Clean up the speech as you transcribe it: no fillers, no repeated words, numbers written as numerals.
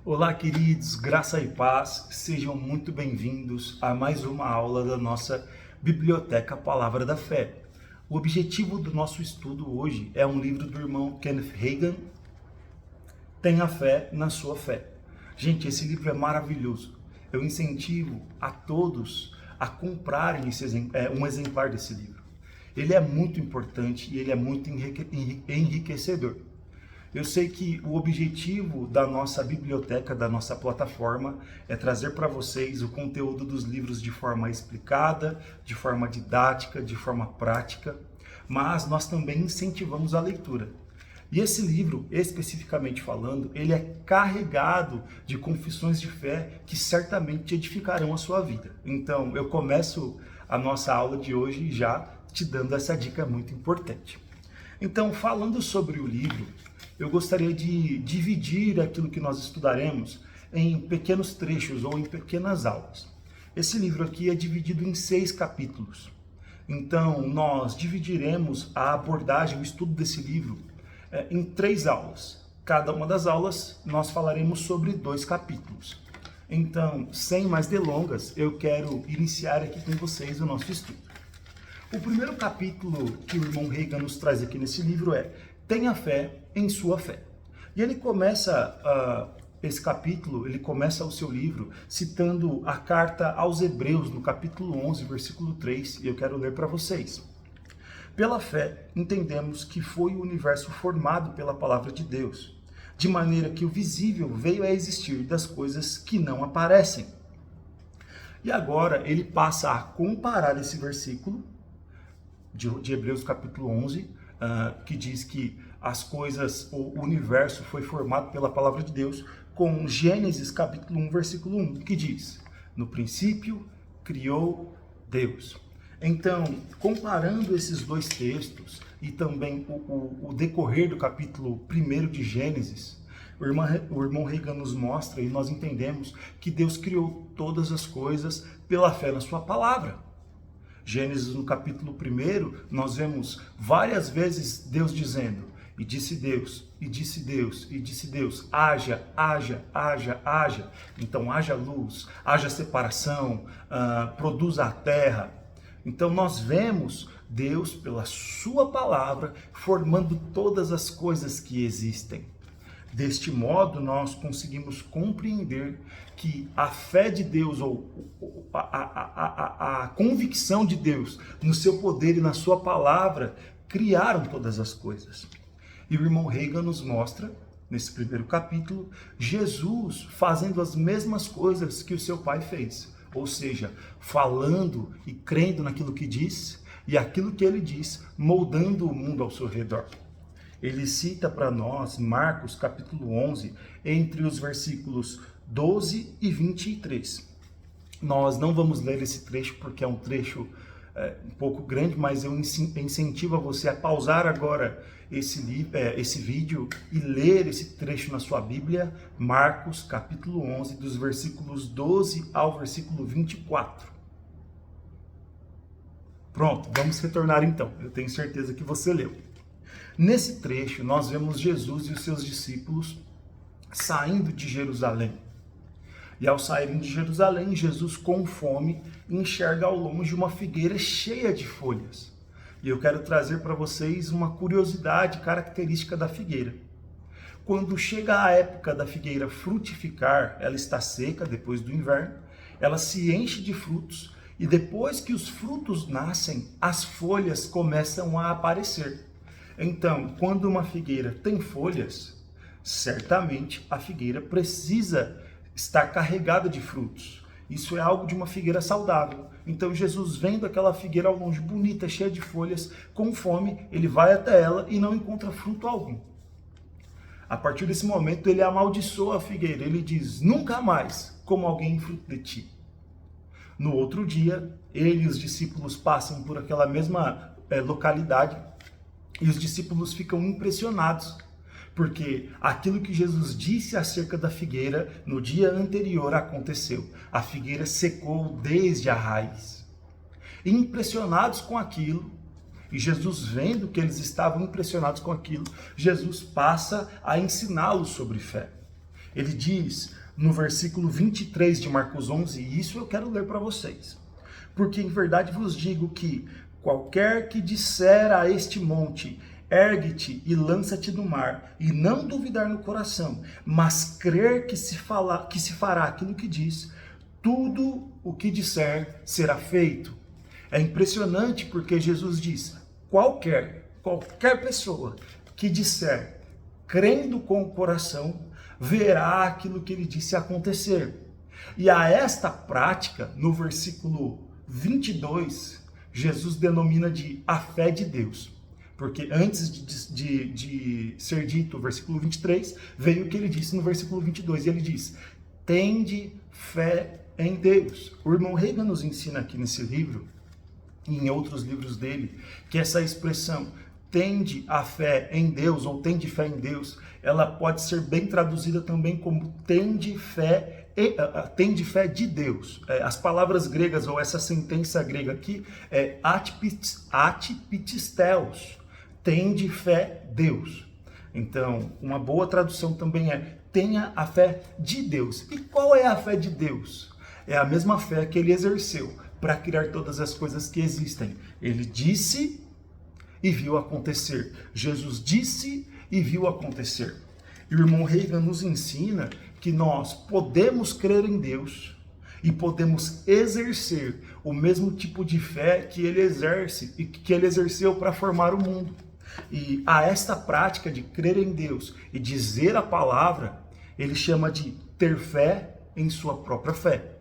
Olá, queridos, graça e paz, sejam muito bem-vindos a mais uma aula da nossa Biblioteca Palavra da Fé. O objetivo do nosso estudo hoje é um livro do irmão Kenneth Hagin, Tenha Fé na Sua Fé. Gente, esse livro é maravilhoso. Eu incentivo a todos a comprarem um exemplar desse livro. Ele é muito importante e ele é muito enriquecedor. Eu sei que o objetivo da nossa biblioteca, da nossa plataforma, é trazer para vocês o conteúdo dos livros de forma explicada, de forma didática, de forma prática, mas nós também incentivamos a leitura. E esse livro, especificamente falando, ele é carregado de confissões de fé que certamente edificarão a sua vida. Então, eu começo a nossa aula de hoje já te dando essa dica muito importante. Então, falando sobre o livro, eu gostaria de dividir aquilo que nós estudaremos em pequenos trechos ou em pequenas aulas. Esse livro aqui é dividido em 6 capítulos. Então, nós dividiremos a abordagem, o estudo desse livro em 3 aulas. Cada uma das aulas nós falaremos sobre 2 capítulos. Então, sem mais delongas, eu quero iniciar aqui com vocês o nosso estudo. O primeiro capítulo que o irmão Hagin nos traz aqui nesse livro é Tenha Fé em Sua Fé. E ele começa esse capítulo, ele começa o seu livro citando a carta aos Hebreus, no capítulo 11, versículo 3, e eu quero ler para vocês. Pela fé, entendemos que foi o universo formado pela palavra de Deus, de maneira que o visível veio a existir das coisas que não aparecem. E agora ele passa a comparar esse versículo de Hebreus capítulo 11, que diz que as coisas, o universo foi formado pela palavra de Deus, com Gênesis capítulo 1, versículo 1, que diz, no princípio criou Deus. Então, comparando esses 2 textos e também o decorrer do capítulo 1 de Gênesis, o irmão Hagin nos mostra e nós entendemos que Deus criou todas as coisas pela fé na sua palavra. Gênesis, no capítulo 1, nós vemos várias vezes Deus dizendo, e disse Deus, e disse Deus, e disse Deus, haja, haja, haja, haja. Então haja luz, haja separação, produza a terra. Então nós vemos Deus, pela sua palavra, formando todas as coisas que existem. Deste modo, nós conseguimos compreender que a fé de Deus, ou a convicção de Deus no seu poder e na sua palavra, criaram todas as coisas. E o irmão Hagin nos mostra, nesse primeiro capítulo, Jesus fazendo as mesmas coisas que o seu pai fez. Ou seja, falando e crendo naquilo que diz, e aquilo que ele diz, moldando o mundo ao seu redor. Ele cita para nós Marcos capítulo 11, entre os versículos 12 e 23. Nós não vamos ler esse trecho porque é um trecho um pouco grande, mas eu incentivo a você a pausar agora esse vídeo e ler esse trecho na sua Bíblia, Marcos capítulo 11, dos versículos 12 ao versículo 24. Pronto, vamos retornar então, eu tenho certeza que você leu. Nesse trecho, nós vemos Jesus e os seus discípulos saindo de Jerusalém. E ao saírem de Jerusalém, Jesus, com fome, enxerga ao longe uma figueira cheia de folhas. E eu quero trazer para vocês uma curiosidade característica da figueira. Quando chega a época da figueira frutificar, ela está seca depois do inverno, ela se enche de frutos, e depois que os frutos nascem, as folhas começam a aparecer. Então, quando uma figueira tem folhas, certamente a figueira precisa estar carregada de frutos. Isso é algo de uma figueira saudável. Então, Jesus, vendo aquela figueira ao longe, bonita, cheia de folhas, com fome, ele vai até ela e não encontra fruto algum. A partir desse momento, ele amaldiçoa a figueira. Ele diz, nunca mais como alguém fruto de ti. No outro dia, ele e os discípulos passam por aquela mesma localidade, e os discípulos ficam impressionados, porque aquilo que Jesus disse acerca da figueira no dia anterior aconteceu. A figueira secou desde a raiz. E impressionados com aquilo, e Jesus vendo que eles estavam impressionados com aquilo, Jesus passa a ensiná-los sobre fé. Ele diz no versículo 23 de Marcos 11, e isso eu quero ler para vocês. Porque em verdade vos digo que qualquer que disser a este monte, ergue-te e lança-te no mar, e não duvidar no coração, mas crer que se fará aquilo que diz, tudo o que disser será feito. É impressionante porque Jesus diz, qualquer pessoa que disser, crendo com o coração, verá aquilo que ele disse acontecer. E a esta prática, no versículo 22, Jesus denomina de a fé de Deus. Porque antes de ser dito o versículo 23, veio o que ele disse no versículo 22. E ele diz, tende fé em Deus. O irmão Reagan nos ensina aqui nesse livro, e em outros livros dele, que essa expressão, tende a fé em Deus, ou tende fé em Deus, ela pode ser bem traduzida também como tende fé de Deus. As palavras gregas, ou essa sentença grega aqui, é atipitisteos, tende fé Deus. Então, uma boa tradução também é tenha a fé de Deus. E qual é a fé de Deus? É a mesma fé que ele exerceu para criar todas as coisas que existem. Ele disse e viu acontecer. Jesus disse e viu acontecer. E o irmão Reagan nos ensina que nós podemos crer em Deus e podemos exercer o mesmo tipo de fé que ele exerce e que ele exerceu para formar o mundo. E a esta prática de crer em Deus e dizer a palavra, ele chama de ter fé em sua própria fé.